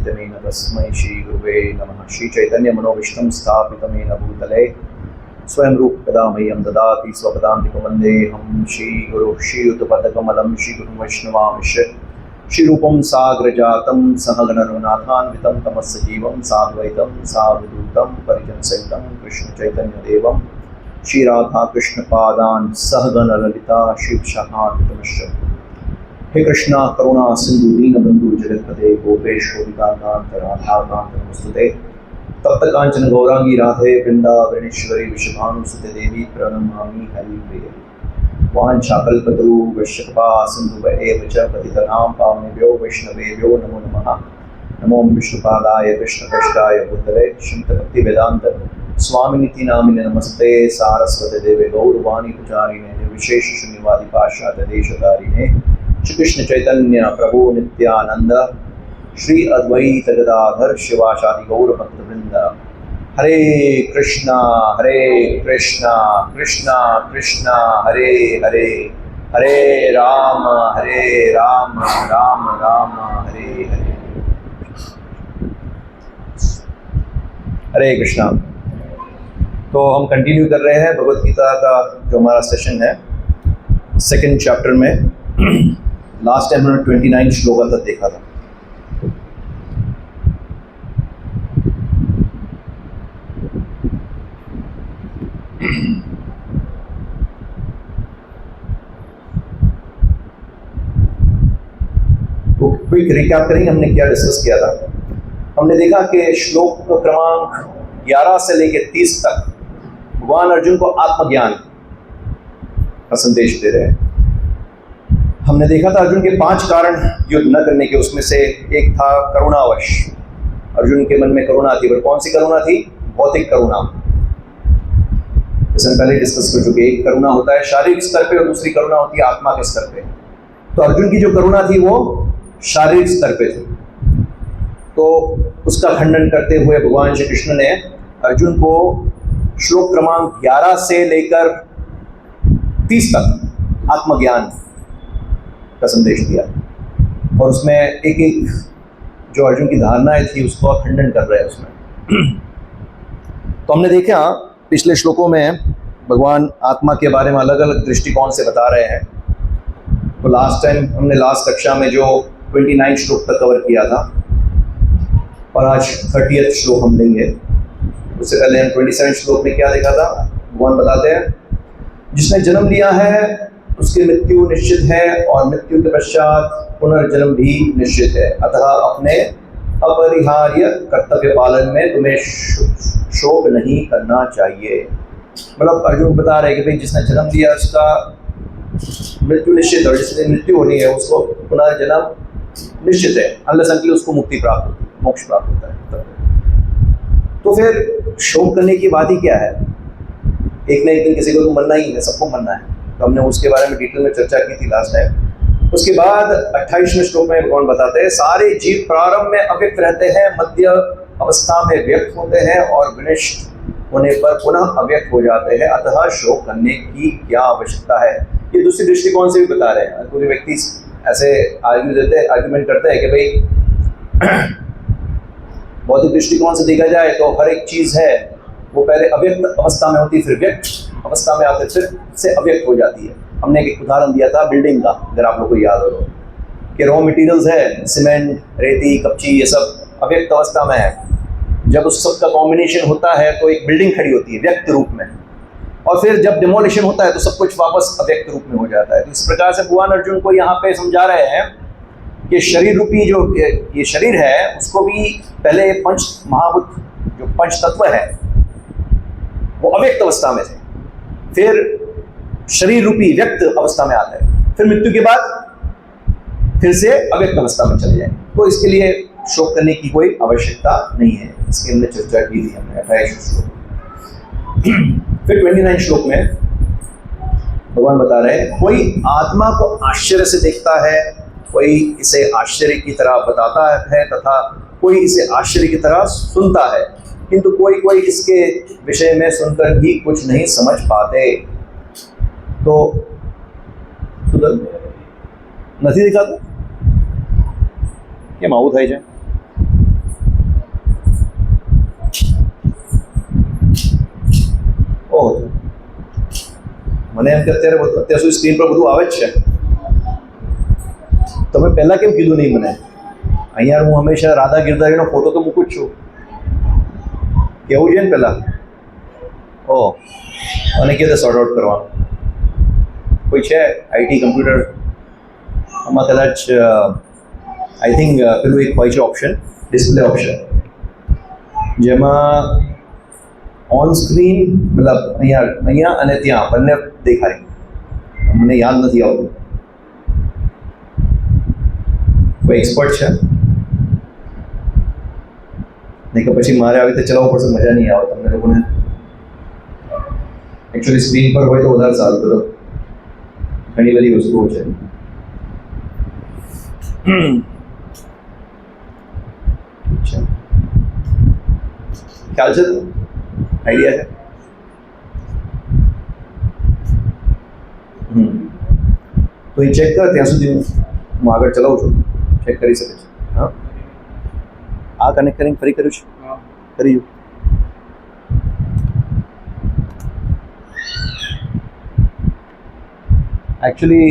तमेन तस्मै श्री गुरुवे नमः। श्री चैतन्य मनोविष्णुं स्थापितमेन भूतले स्वयं रूप कदा मह्यं ददाति स्वपदान्तिकं वन्देऽहं श्री गुरु श्रीयुतपदकमलं श्री गुरु वैष्णवांश्च श्रीरूपं साग्रजातं सहगणरघुनाथान्वितं तमस्य जीवं साद्वैतं सावधूतं परिजनसहितं कृष्ण चैतन्यदेवं श्री राधा कृष्ण पादान सहगण ललिता शिव शहान्वितमश्च। हे कृष्णा करुणा सिंधु दीन बंधु जगत्पते गोपेश गोपिकाकांत राधाकांत नमस्तुते। तप्त कांचन गौरांगी राधे वृंदावनेश्वरी विश्वभानुसुते देवी प्रणमामि हरिप्रिये। वाञ्छाकल्पतरुभ्यश्च कृपा सिन्धुभ्येव च पतितनां पावनेभ्यो वैष्णवेभ्यो नमो नमः। नमो विष्णुपादाय कृष्णपृष्ठाय भूतले श्रीमद्भक्तिवेदान्त स्वामिनिति नामिने नमस्ते। सारस्वते देवे गौरवाणी प्रचारिणे निर्विशेष शून्यवादी पाश्चात्य देशधारिणे श्री कृष्ण चैतन्य प्रभु नित्यानंद श्री अद्वैत गदाधर शिवासादि गौर भक्तवृंद। हरे कृष्णा कृष्णा कृष्णा हरे हरे, हरे राम राम राम हरे हरे। हरे कृष्णा। तो हम कंटिन्यू कर रहे हैं भगवद गीता का जो हमारा सेशन है सेकंड चैप्टर में। लास्ट टाइम हमने 29 श्लोका तक देखा था। तो क्विक रिकैप करेंगे हमने क्या डिस्कस किया था। हमने देखा कि श्लोक क्रमांक 11 से लेकर 30 तक भगवान अर्जुन को आत्मज्ञान का संदेश दे रहे हैं। हमने देखा था अर्जुन के 5 कारण युद्ध न करने के, उसमें से एक था करुणावश। अर्जुन के मन में करुणा थी, पर कौन सी करुणा थी? भौतिक करुणा। जैसे हम पहले डिस्कस कर चुके, एक करुणा होता है शारीरिक स्तर पे और दूसरी करुणा होती है आत्मा के स्तर पे। तो अर्जुन की जो करुणा थी वो शारीरिक स्तर पे थी। तो उसका खंडन करते हुए भगवान श्री कृष्ण ने अर्जुन को श्लोक क्रमांक 11 से लेकर 30 तक आत्मज्ञान का संदेश दिया, और उसमें एक एक जो अर्जुन की धारणाएं थी उसको खंडन कर रहे हैं उसमें। तो हमने देखा पिछले श्लोकों में भगवान आत्मा के बारे में अलग अलग दृष्टिकोण से बता रहे हैं। तो लास्ट टाइम हमने लास्ट कक्षा में जो 29 श्लोक तक कवर किया था, और आज 30th श्लोक हम लेंगे। उससे पहले हम 27 श्लोक में क्या देखा था? भगवान बताते हैं जिसने जन्म लिया है उसकी मृत्यु निश्चित है, और मृत्यु के पश्चात पुनर्जन्म भी निश्चित है। अतः अपने अपरिहार्य कर्तव्य पालन में तुम्हें शोक नहीं करना चाहिए। मतलब अर्जुन बता रहे हैं कि भाई जिसने जन्म लिया उसका मृत्यु निश्चित है, और जिसने मृत्यु होनी है उसको पुनर्जन्म निश्चित है, अनलेस अनटिल उसको मुक्ति प्राप्त होती है, मोक्ष प्राप्त होता है। तो फिर शोक करने की बात ही क्या है? एक ना एक दिन किसी को तो मरना ही है, सबको मरना है। तो हमने उसके बारे में डिटेल में चर्चा की थी लास्ट टाइम। उसके बाद 28वें श्लोक में भगवान बताते हैं सारे जीव प्रारंभ में अव्यक्त रहते हैं, मध्य अवस्था में व्यक्त होते हैं, और विनष्ट होने पर पुनः अव्यक्त हो जाते हैं। अतः शोक करने की क्या आवश्यकता है? ये दूसरी दृष्टिकोण से भी बता रहे हैं। कोई व्यक्ति ऐसे आर्ग्यूमेंट करते हैं कि भाई बौद्धिक दृष्टिकोण से देखा जाए तो हर एक चीज़ है वो पहले अव्यक्त अवस्था में होती, फिर व्यक्त अवस्था में आते, फिर से अव्यक्त हो जाती है। हमने एक उदाहरण दिया था बिल्डिंग का, अगर आप लोग को याद हो तो, कि रॉ मटेरियल्स है सीमेंट, रेती, कच्ची, ये सब अव्यक्त अवस्था में है। जब उस सब का कॉम्बिनेशन होता है तो एक बिल्डिंग खड़ी होती है व्यक्त रूप में, और फिर जब डिमोलिशन होता है तो सब कुछ वापस अव्यक्त रूप में हो जाता है। तो इस प्रकार से भगवान अर्जुन को यहाँ पे समझा रहे हैं कि शरीर रूपी जो ये शरीर है उसको भी पहले पंच महाभूत जो पंच तत्व है वो अव्यक्त अवस्था में थे, फिर शरीर रूपी व्यक्त अवस्था में आते हैं, फिर मृत्यु के बाद फिर से अव्यक्त अवस्था में चले जाए। तो इसके लिए शोक करने की कोई आवश्यकता नहीं है। इसकी हमने चर्चा की थी हमने 28 श्लोक। फिर 29 श्लोक में भगवान बता रहे हैं कोई आत्मा को आश्चर्य से देखता है, कोई इसे आश्चर्य की तरह बताता है, तथा कोई इसे आश्चर्य की तरह सुनता है, किंतु कोई कोई इसके विषय में सुनकर भी कुछ नहीं समझ पाते। तो નથી દેખાતું કેમ આવું થાય છે? મને એમ કે અત્યાર સુધી સ્ક્રીન પર બધું આવે જ છે, તમે પહેલાં કેમ કીધું નહીં મને? અહીંયા હું હંમેશા રાધા ગિરધારીનો ફોટો તો મૂકું જ છું, કેવું છે ને પહેલાં? ઓ, અને કે સોર્ટ આઉટ કરવાનું કોઈ છે આઈટી કમ્પ્યુટર આમાં કદાચ આઈ થિંક પેલું એક હોય છે ઓપ્શન, ડિસ્પ્લે ઓપ્શન, જેમાં ઓન સ્ક્રીન મતલબ અહીંયા અને ત્યાં બંને દેખાય. મને યાદ નથી આવતું, કોઈ એક્સપર્ટ છે? નહીં કે પછી મારે આવી રીતે ચલાવવું પડશે, મજા નહીં આવે તમને લોકોને. એકચ્યુઅલી સ્ક્રીન પર હોય તો વધારે સારું, તો ઘણી બધી વસ્તુઓ છે. ખ્યાલ છે? આઈડિયા છે? તો એ ચેક કર, ત્યાં સુધી હું આગળ ચલાવું છું, ચેક કરી શકે છે. હા, આ કનેક્ટ કરીને ફરી કર્યું છે? કર્યું. એકચ્યુઅલી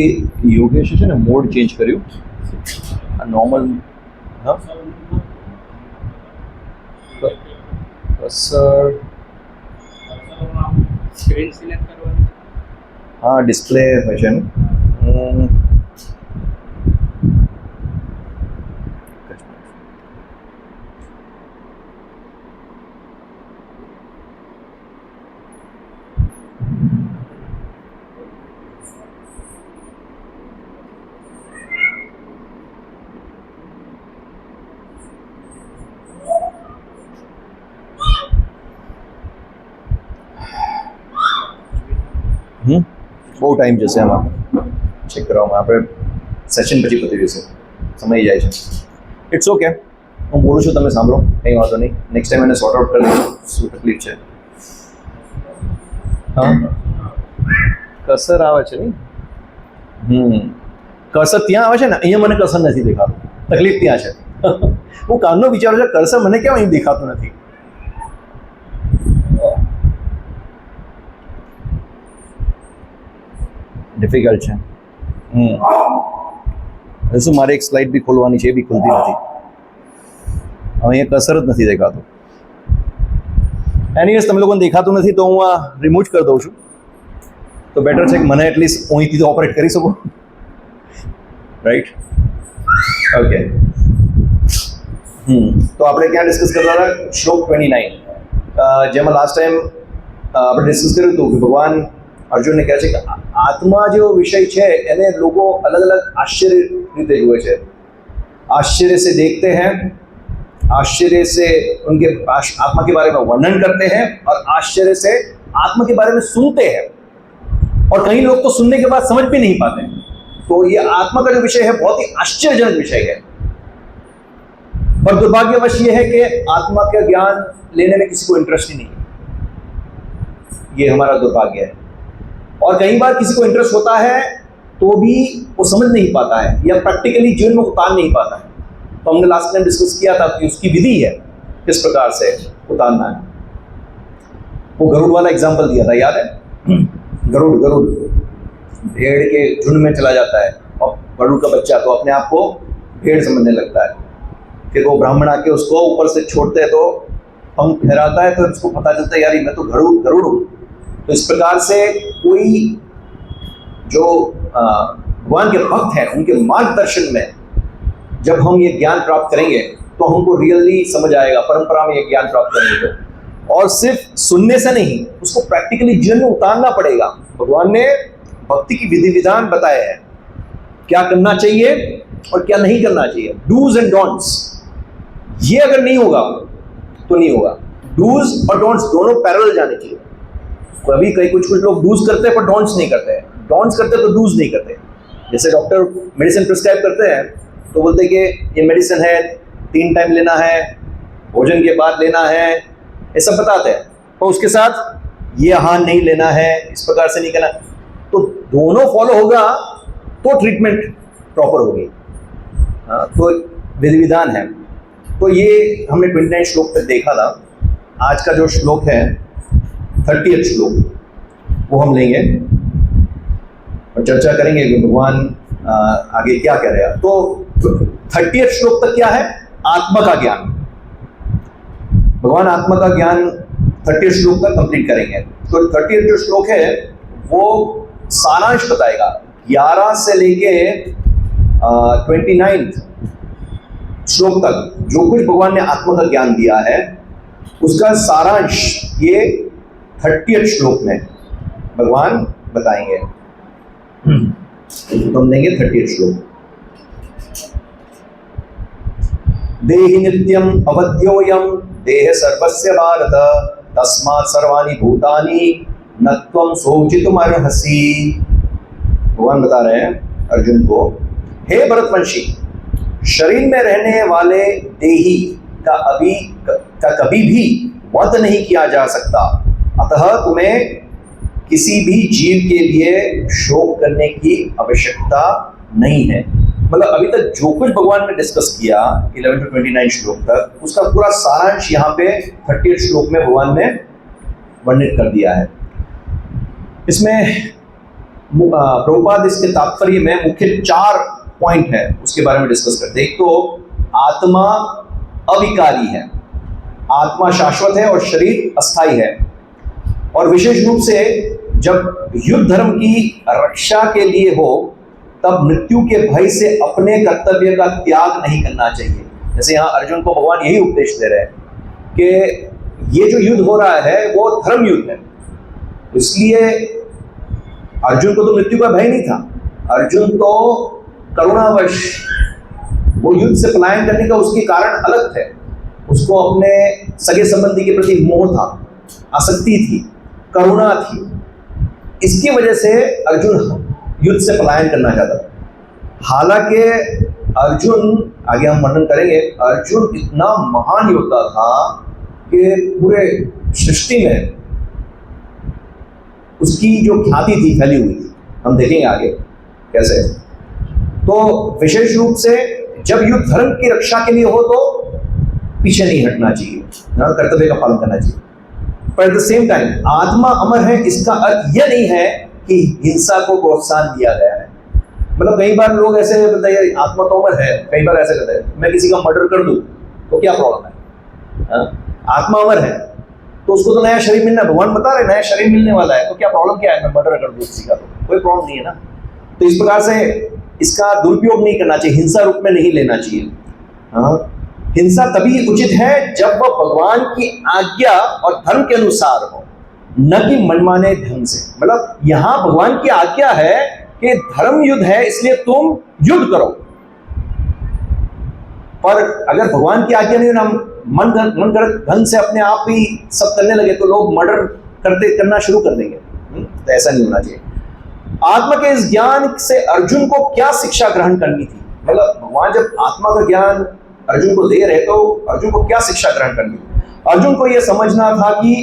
યોગેશે છે ને મોડ ચેન્જ કર્યું, આ નોર્મલ. હા સર, સ્ક્રીન સિલેક્ટ કરવાની. હા ડિસ્પ્લે હોય છે ને. બહુ ટાઈમ જશે આમાં ચેક કરવામાં, આપણે સેશન પછી પતી જશે, સમય જાય છે. ઇટ્સ ઓકે, હું બોલું છું, તમે સાંભળો, કંઈ વાંધો નહીં. નેક્સ્ટ ટાઈમ એને સોર્ટ આઉટ કરી લઈશું શું તકલીફ છે. હા, કર્સર આવે છે નહીં? કર્સર ત્યાં આવે છે ને, અહીંયા મને કર્સર નથી દેખાતું, તકલીફ ત્યાં છે. હું કામનો વિચારું છું, કર્સર મને કેમ અહીં દેખાતું નથી? ડિફિકલ્ટ છે. શું મારે એક સ્લાઇડ બી ખોલવાની છે, એ બી ખુલતી નથી. હવે અહીંયા કસર જ નથી દેખાતું. એનીવેઝ તમે લોકોને દેખાતું નથી તો હું આ રિમૂવ કરી દઉં છું, તો બેટર છે કે મને એટલીસ્ટ હું અહીંથી ઓપરેટ કરી શકું. Right, okay. તો આપણે ક્યાં ડિસ્કસ કરતા હતા? શ્લોક 29, જેમાં લાસ્ટ ટાઈમ આપણે ડિસ્કસ કર્યું હતું કે ભગવાન અર્જુનને કહે છે કે આત્મા જેવો વિષય છે એને લોકો अलग अलग आश्चर्य રીતે જુએ છે. आश्चर्य से देखते हैं, आश्चर्य से उनके आत्मा के बारे में वर्णन करते हैं और आश्चर्य से आत्मा के बारे में सुनते हैं, और कई लोग तो सुनने के बाद समझ भी नहीं पाते. तो ये आत्मा का जो विषय है बहुत ही आश्चर्यजनक विषय है, पर दुर्भाग्यवश ये है कि आत्मा का ज्ञान लेने में किसी को इंटरेस्ट ही नहीं है. ये हमारा दुर्भाग्य है. और कई बार किसी को इंटरेस्ट होता है तो भी वो समझ नहीं पाता है या प्रैक्टिकली जीवन में उतार नहीं पाता है. तो हमने लास्ट टाइम डिस्कस किया था कि उसकी विधि है किस प्रकार से उतारना है. वो गरुड़ वाला एग्जाम्पल दिया था, याद है? गरुड़ भेड़ के झुंड में चला जाता है और गरुड़ का बच्चा तो अपने आप को भेड़ समझने लगता है. फिर वो ब्राह्मण आके उसको ऊपर से छोड़ते हैं तो पंख फहराता है, तो उसको पता चलता है यार मैं तो गरुड़ हूँ. तो इस प्रकार से कोई जो भगवान के भक्त हैं उनके मार्गदर्शन में जब हम ये ज्ञान प्राप्त करेंगे तो हमको रियली समझ आएगा, परंपरा में ये ज्ञान प्राप्त करेंगे तो. और सिर्फ सुनने से नहीं, उसको प्रैक्टिकली जीवन में उतारना पड़ेगा. भगवान ने भक्ति की विधि विधान बताए हैं, क्या करना चाहिए और क्या नहीं करना चाहिए, डूज एंड डोंट्स. ये अगर नहीं होगा तो नहीं होगा. डूज और डोंट्स दोनों पैरेलल जाने चाहिए. कभी कुछ लोग डूज करते हैं पर डोंट्स नहीं करते हैं, डोंट्स करते हैं तो डूज नहीं करते. जैसे डॉक्टर मेडिसिन प्रिस्क्राइब करते हैं तो बोलते हैं कि ये मेडिसिन है 3 टाइम लेना है, भोजन के बाद लेना है, ये सब बताते हैं, और उसके साथ ये आहार नहीं लेना है, इस प्रकार से नहीं करना. तो दोनों फॉलो होगा तो ट्रीटमेंट प्रॉपर होगी. तो विधि विधान है. तो ये हमने 29 श्लोक तक देखा था. आज का जो श्लोक है 30th श्लोक वो हम लेंगे. और चर्चा करेंगे कि भगवान आगे क्या कह रहे हैं। तो 30वें श्लोक तक क्या है? आत्मा का ज्ञान। भगवान आत्मा का ज्ञान 30वें श्लोक तक कंप्लीट करेंगे। तो 30वें जो श्लोक है वो सारांश बताएगा। 11 से लेके 29 श्लोक तक जो कुछ भगवान ने आत्मा का ज्ञान दिया है उसका सारांश ये 30वें श्लोक में भगवान बताएंगे। तो हम लेंगे 30वें श्लोक। देहि नित्यम अवध्योयम देह सर्वस्य भारत तस्मात् सर्वाणि भूतानि न त्वं शोचितुमर्हसि। भगवान बता रहे हैं अर्जुन को, हे भरतवंशी, शरीर में रहने वाले देही का कभी भी वध नहीं किया जा सकता, अतः तुम्हें किसी भी जीव के लिए शोक करने की आवश्यकता नहीं है। मतलब अभी तक जो कुछ भगवान ने डिस्कस किया 11 to 29 श्लोक तक, उसका पूरा सारांश यहाँ पे 30वें श्लोक में भगवान ने वर्णित कर दिया है। इसमें प्रभुपाद इसके तात्पर्य में मुख्य 4 पॉइंट है, उसके बारे में डिस्कस करते हैं। एक तो आत्मा अविकारी है, आत्मा शाश्वत है और शरीर अस्थाई है। और विशेष रूप से जब युद्ध धर्म की रक्षा के लिए हो तब मृत्यु के भय से अपने कर्तव्य का त्याग नहीं करना चाहिए। जैसे यहाँ अर्जुन को भगवान यही उपदेश दे रहे हैं कि ये जो युद्ध हो रहा है वो धर्म युद्ध है, इसलिए अर्जुन को तो मृत्यु का भय नहीं था। अर्जुन तो करुणावश वो युद्ध से पलायन करने का उसके कारण अलग थे। उसको अपने सगे संबंधी के प्रति मोह था, आसक्ति थी, करुणा थी। इसकी वजह से अर्जुन युद्ध से पलायन करना चाहता था। हालांकि अर्जुन, आगे हम वर्णन करेंगे, अर्जुन इतना महान योद्धा था कि पूरे सृष्टि में उसकी जो ख्याति थी फैली हुई थी। हम देखेंगे आगे कैसे। तो विशेष रूप से जब युद्ध धर्म की रक्षा के लिए हो तो पीछे नहीं हटना चाहिए, कर्तव्य का पालन करना चाहिए। पर एट द सेम टाइम आत्मा अमर है, इसका अर्थ यह नहीं है कि हिंसा को प्रोत्साहन दिया गया है। मतलब कई बार लोग ऐसे बताइए आत्मा तो अमर है, कई बार ऐसे कहते हैं मैं किसी का मर्डर कर दूं तो क्या प्रॉब्लम है? आत्मा अमर है तो उसको तो नया शरीर मिलना, भगवान बता रहे नया शरीर मिलने वाला है, तो क्या प्रॉब्लम क्या है मैं मर्डर कर दूं किसी का? तो कोई प्रॉब्लम नहीं है ना। तो इस प्रकार से इसका दुरुपयोग नहीं करना चाहिए, हिंसा रूप में नहीं लेना चाहिए। हिंसा तभी उचित है जब वह भगवान की आज्ञा और धर्म के अनुसार हो, न कि मनमाने ढंग से। मतलब यहां भगवान की आज्ञा है कि धर्म युद्ध है इसलिए तुम युद्ध करो, पर अगर भगवान की आज्ञा नहीं, हम मन गढ़ंत ढंग से अपने आप ही सब करने लगे तो लोग मर्डर करना शुरू कर देंगे। तो ऐसा नहीं होना चाहिए। आत्मा के इस ज्ञान से अर्जुन को क्या शिक्षा ग्रहण करनी थी? मतलब भगवान जब आत्मा का ज्ञान अर्जुन को दे रहे तो अर्जुन को क्या शिक्षा ग्रहण करनी थी? अर्जुन को यह समझना था कि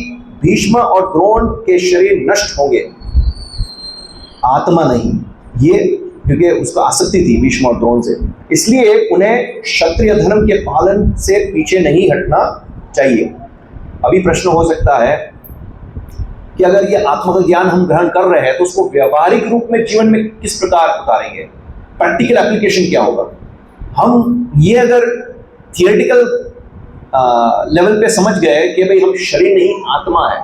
भीष्म और द्रोण के शरीर नष्ट होंगे, आत्मा नहीं। ये क्योंकि उसको आसक्ति थी भीष्म और द्रोण से, इसलिए उन्हें क्षत्रिय धर्म के पालन से पीछे नहीं हटना चाहिए। अभी प्रश्न हो सकता है कि अगर ये आत्मा का ज्ञान हम ग्रहण कर रहे हैं तो उसको व्यवहारिक रूप में जीवन में किस प्रकार उतारेंगे, प्रैक्टिकल एप्लीकेशन क्या होगा? हम ये अगर थियोरेटिकल लेवल पे समझ गए कि भाई हम शरीर नहीं आत्मा है,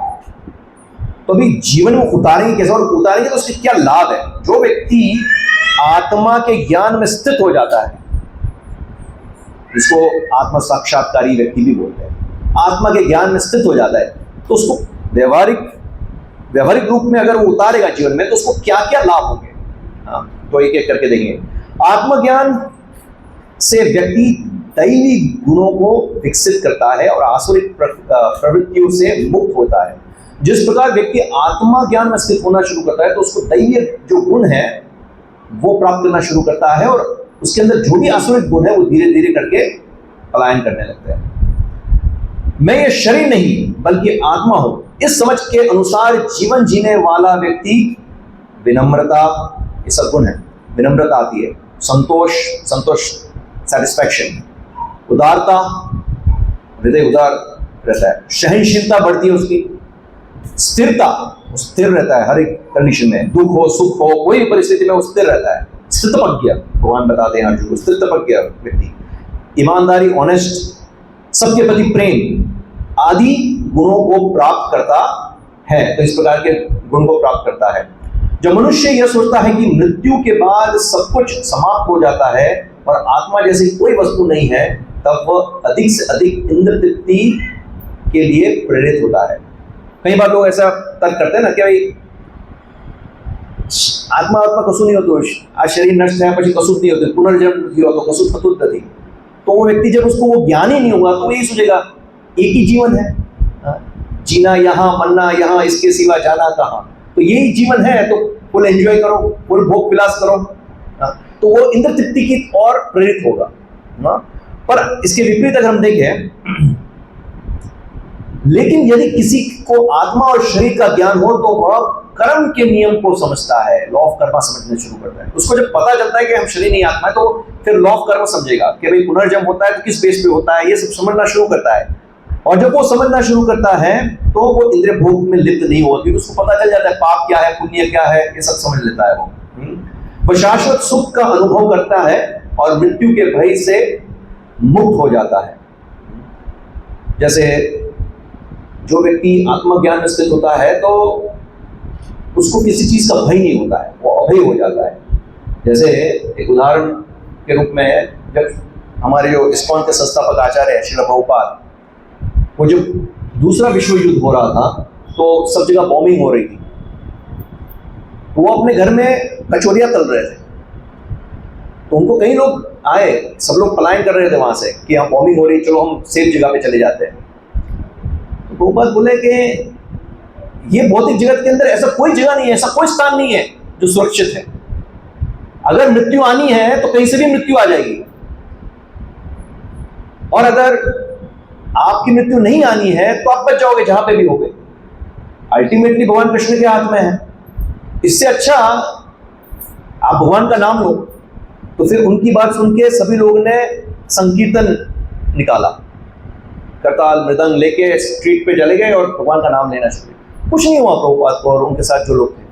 तो अभी जीवन में उतारेंगे कैसे? और उतारेंगे तो उसके क्या लाभ है? जो व्यक्ति आत्मा के ज्ञान में स्थित हो जाता है, इसको आत्म साक्षात्कारी व्यक्ति भी बोलते हैं, आत्मा के ज्ञान में स्थित हो जाता है, तो उसको व्यवहारिक रूप में अगर वो उतारेगा जीवन में तो उसको क्या क्या लाभ होंगे। तो एक एक करके देखेंगे। आत्मज्ञान से व्यक्ति दैवी गुणों को विकसित करता है और आसुरिक प्रवृत्तियों से मुक्त होता है। जिस प्रकार व्यक्ति आत्मा ज्ञान में स्थित होना शुरू करता है तो उसको दैवीय जो गुण है वो प्राप्त करना शुरू करता है, और उसके अंदर जो भी आसुरिक गुण है वो धीरे धीरे करके पलायन करने लगते हैं। मैं ये शरीर नहीं बल्कि आत्मा हूं, इस समझ के अनुसार जीवन जीने वाला व्यक्ति विनम्रता, ये सब गुण है, विनम्रता आती है, संतोष सेटिस्फैक्शन, उदारता, हृदय उदार रहता है, सहनशीलता बढ़ती है उसकी, स्थिरता, वो स्थिर रहता है हर एक कंडीशन में, दुख हो सुख हो कोई भी परिस्थिति में वो स्थिर रहता है। स्थितप्रज्ञ भगवान बताते हैं अर्जुन को, स्थितप्रज्ञ व्यक्ति, ईमानदारी, ऑनेस्ट, सबके प्रति प्रेम आदि गुणों को प्राप्त करता है। तो इस प्रकार के गुण को प्राप्त करता है। जब मनुष्य यह सोचता है कि मृत्यु के बाद सब कुछ समाप्त हो जाता है और आत्मा जैसी कोई वस्तु नहीं है, तब वह अधिक से अधिक इंद्र तृप्ति के लिए प्रेरित होता है। कई बार लोग ऐसा तर्क करते हैं ना कि भाई आत्मा कशु नहीं होतो, आ शरीर नष्ट है પછી कशु नहीं होते, पुनर्जन्म थयो तो कशु थतुं ज નથી। तो वो व्यक्ति जब उसको वो ज्ञान ही नहीं होगा तो यही सोचेगा एक ही जीवन है, जीना यहाँ मरना यहाँ, इसके सिवा जाना कहाँ, तो यही जीवन है तो फुल एंजॉय करो, फुल भोग विलास करो। तो वो इंद्र तृप्ति की ओर प्रेरित होगा। पर इसके विपरीत अगर हम देखें, लेकिन यदि किसी को आत्मा और शरीर का ज्ञान हो तो वह कर्म के नियम को समझता है, लॉ ऑफ कर्म समझना शुरू करता है। उसको जब पता चलता है कि हम शरीर नहीं आत्मा है, तो फिर लॉ ऑफ कर्म समझेगा कि भाई पुनर्जन्म होता है तो किस बेस पे होता है, ये सब समझना शुरू करता है। और जब वो समझना शुरू करता है तो वो इंद्रिय भोग में लिप्त नहीं होती, उसको पता चल जाता है पाप क्या है पुण्य क्या है, ये सब समझ लेता है वो शाश्वत सुख का अनुभव करता है और मृत्यु के भय से मुक्त हो जाता है। जैसे जो व्यक्ति आत्मज्ञान में स्थित होता है तो उसको किसी चीज का भय नहीं होता है, वो अभय हो जाता है। जैसे एक उदाहरण के रूप में, जब हमारे जो इस्कॉन के संस्थापक आचार्य है श्रील प्रभुपाद, वो जब दूसरा विश्व युद्ध हो रहा था तो सब जगह बॉम्बिंग हो रही थी, तो वो अपने घर में कचौरियां तल रहे थे। तो उनको कई लोग आए, सब लोग पलायन कर रहे थे वहां से कि हम बॉम्बिंग हो रही, चलो हम सेफ जगह पे चले जाते हैं। तो प्रभुपाद बोले कि ये भौतिक जगत के अंदर ऐसा कोई जगह नहीं है, ऐसा कोई स्थान नहीं है जो सुरक्षित है। अगर मृत्यु आनी है तो कहीं से भी मृत्यु आ जाएगी, और अगर आपकी मृत्यु नहीं आनी है तो आप बच जाओगे जहां पे भी होगे। अल्टीमेटली भगवान कृष्ण के हाथ में है। इससे अच्छा आप भगवान का नाम लो। तो फिर उनकी बात सुन के सभी लोगों ने संकीर्तन निकाला, करताल मृदंग लेके स्ट्रीट पे चले गए और भगवान का नाम लेना शुरू किया। कुछ नहीं हुआ प्रभुपाद को और उनके साथ जो लोग थे,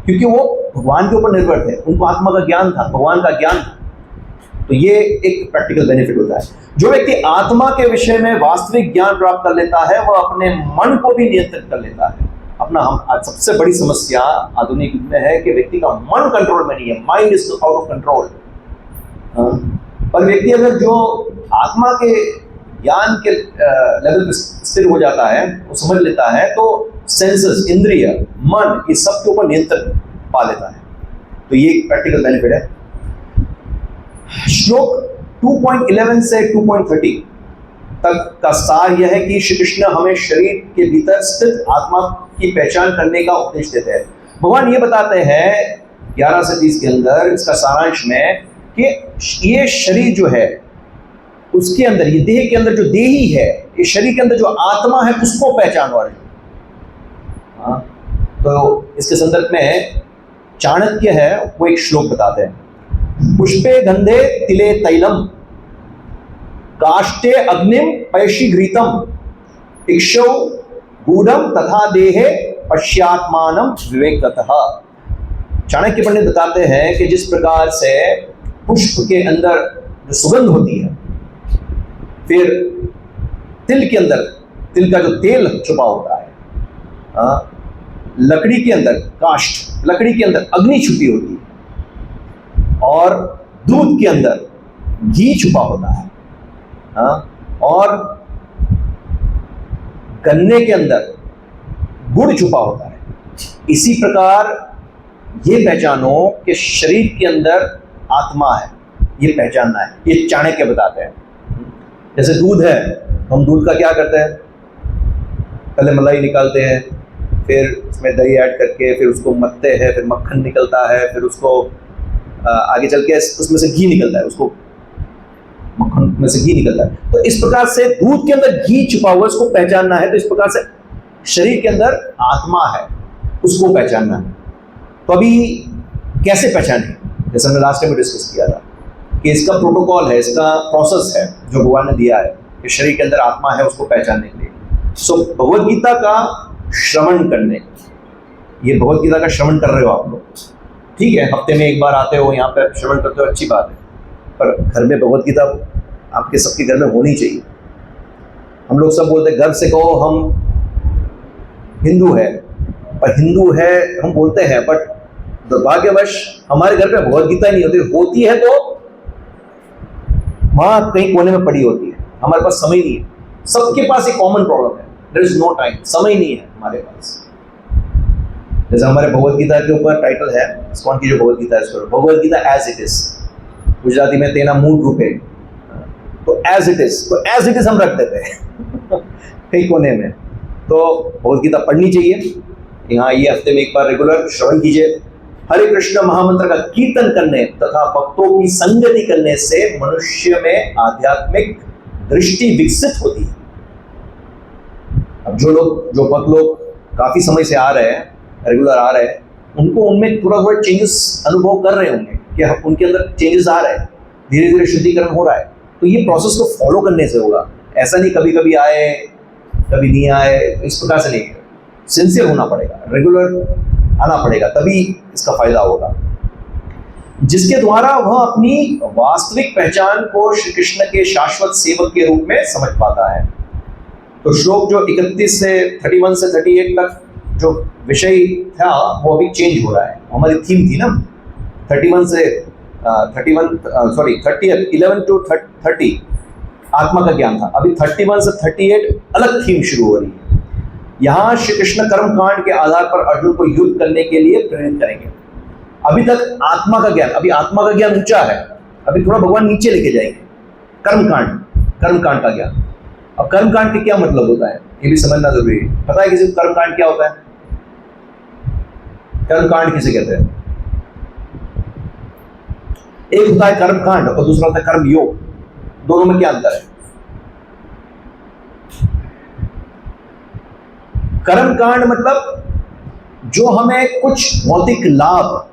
क्योंकि वो भगवान के ऊपर निर्भर थे, उनको आत्मा का ज्ञान था, भगवान का ज्ञान था। तो ये एक प्रैक्टिकल बेनिफिट होता है। जो व्यक्ति आत्मा के विषय में वास्तविक ज्ञान प्राप्त कर लेता है वह अपने मन को भी नियंत्रित कर लेता है। अपना हम आज सबसे बड़ी समस्या आधुनिक युग में है कि व्यक्ति का मन कंट्रोल में नहीं है, mind is out of control. पर व्यक्ति अगर जो आत्मा के ज्ञान के लेवल पे स्थिर हो जाता है, वो समझ लेता है, तो सेंसेस, इंद्रिय, मन, ये सब के ऊपर नियंत्रण पा लेता है। तो ये एक प्रैक्टिकल बेनिफिट है। श्लोक 2.11 से 2.30 तक का सार यह है कि श्री कृष्ण हमें शरीर के भीतर स्थित आत्मा की पहचान करने का उपदेश देते हैं। भगवान ये बताते हैं 11 से 30 के अंदर इसका सारांश में कि ये शरीर जो है उसके अंदर, ये देह के अंदर जो देही है, ये शरीर के अंदर जो आत्मा है उसको पहचान वाले। तो इसके संदर्भ में चाणक्य है वो एक श्लोक बताते हैं, पुष्पे गंधे तिले तैलम काष्ठे अग्निम पैशीघ्रितम इक्षौ गूढ़म तथा देहे पश्चात्मानम विवेकतः। चाणक्य पंडित बताते हैं कि जिस प्रकार से पुष्प के अंदर जो सुगंध होती है, फिर तिल के अंदर तिल का जो तेल छुपा होता है, लकड़ी के अंदर काष्ठ, लकड़ी के अंदर अग्नि छुपी होती है, और दूध के अंदर घी छुपा होता है, और गन्ने के अंदर गुड़ छुपा होता है। इसी प्रकार ये पहचानो कि शरीर के अंदर आत्मा है, ये पहचानना है। ये चाणक्य बताते हैं। जैसे दूध है, हम दूध का क्या करते हैं, पहले मलाई निकालते हैं, फिर उसमें दही ऐड करके फिर उसको मथते हैं, फिर मक्खन निकलता है, फिर उसको आगे चल के उसमें से घी निकलता है, उसको मक्खन में से घी निकलता है। तो इस प्रकार से दूध के अंदर घी छुपा हुआ, इसको पहचानना है। तो इस प्रकार से शरीर के अंदर आत्मा है, उसको पहचानना है। तो अभी कैसे पहचाने, जैसे हमने लास्ट टाइम डिस्कस किया था कि इसका प्रोटोकॉल है, इसका प्रोसेस है जो भगवान ने दिया है कि शरीर के अंदर आत्मा है उसको पहचानने के लिए। सो भगवद गीता का श्रवण करने। ये भगवत गीता का श्रवण कर रहे हो आप लोग, ठीक है, हफ्ते में एक बार आते हो यहाँ पे श्रवण करते हो, अच्छी बात है, पर घर में भगवत गीता आपके सबके घर में होनी चाहिए। हम लोग सब बोलते हैं, गर्व से कहो हम हिंदू है, पर हिंदू है हम बोलते हैं, बट दुर्भाग्यवश हमारे घर पे भगवत गीता नहीं होती है तो वहाँ कहीं कोने में पड़ी होती है। हमारे पास समय नहीं है, सबके पास एक कॉमन प्रॉब्लम है, देयर इज नो टाइम, समय नहीं है हमारे पास। जैसे हमारे भगवत गीता के ऊपर टाइटल है, इस्कॉन की जो भगवत गीता है, इस पर Bhagavad Gita as it is, Gujarati में तेना मूल रूपे, तो एज इट इज, तो एज इट इज हम रख देते हैं कई कोने में। तो भगवत गीता पढ़नी चाहिए, यहाँ ये हफ्ते में एक बार रेगुलर श्रवण कीजिए। हरे कृष्ण महामंत्र का कीर्तन करने तथा भक्तों की संगति करने से मनुष्य में आध्यात्मिक दृष्टि विकसित होती है। अब जो भक्त लोग काफी समय से आ रहे हैं, रेगुलर आ रहे हैं, उनको उनमें थोड़ा चेंजेस अनुभव कर रहे होंगे कि उनके अंदर चेंजेस आ रहे हैं, धीरे धीरे शुद्धिकरण हो रहा है। तो ये प्रोसेस को फॉलो करने से होगा, ऐसा नहीं कभी कभी आए कभी नहीं आए, इस प्रकार से नहीं, सिंसियर होना पड़ेगा, रेगुलर आना पड़ेगा, तभी इसका फायदा होगा, जिसके द्वारा वह अपनी वास्तविक पहचान को श्री कृष्ण के शाश्वत सेवक के रूप में समझ पाता है। तो श्लोक जो 31 से 31 से 38 तक जो विषय था वो अभी चेंज हो रहा है। हमारी थीम थी ना 31 से 11 to 30 आत्मा का ज्ञान था, अभी 31 से 38 अलग थीम शुरू हो रही है। यहाँ श्री कृष्ण कर्म कांड के आधार पर अर्जुन को युद्ध करने के लिए प्रेरित करेंगे। अभी तक आत्मा का ज्ञान, अभी आत्मा का ज्ञान ऊंचा है, अभी थोड़ा भगवान नीचे लेके जाएंगे, कर्म कांड का ज्ञान। अब कर्म कांड के क्या मतलब होता है ये भी समझना जरूरी है। पता है किसी को कर्म कांड क्या होता है? कर्म कांड किसे कहते हैं? एक होता है कर्म कांड और दूसरा होता है कर्म योग। दोनों में क्या अंतर है? कर्म कांड मतलब जो हमें कुछ भौतिक लाभ